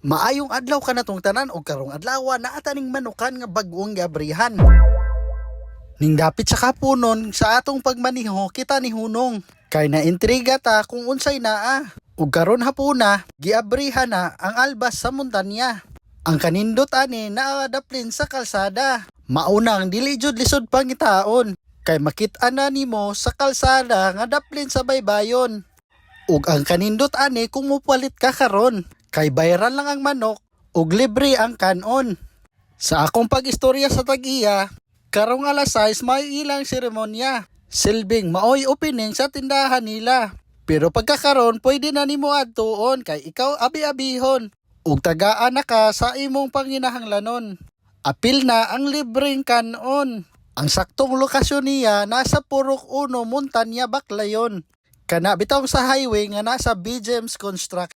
Maayong adlaw ka na tong tanan o karong adlaw na ataning manukan nga bag-ong gabrihan. Ning dapit sa kapunon sa atong pagmaniho kita ni hunong. Kay naintriga ta kung unsay naa. Ug karon hapuna giabrihan na ang albas sa montanya. Ang kanindot ani naadaplin sa kalsada. Maunang dili jud lisod pangitaon. Kay makit-an na nimo sa kalsada nga daplin sa baybayon. Ug ang kanindot ani kung mupalit ka karon. Kay viral lang ang manok ug libre ang kanon. Sa akong pag-istorya sa tag-iya, karong alas 6 may ilang seremonya. Silbing maoy opening sa tindahan nila. Pero pagkakaron pwede na nimo adtuon kay ikaw abi-abihon ug tagaan na ka sa imong panginahanglanon. Apil na ang libreng kanon. Ang saktong lokasyon niya nasa Purok 1 Montanya, Baclayon. Kana bitaw sa highway nga nasa BGM's Construction.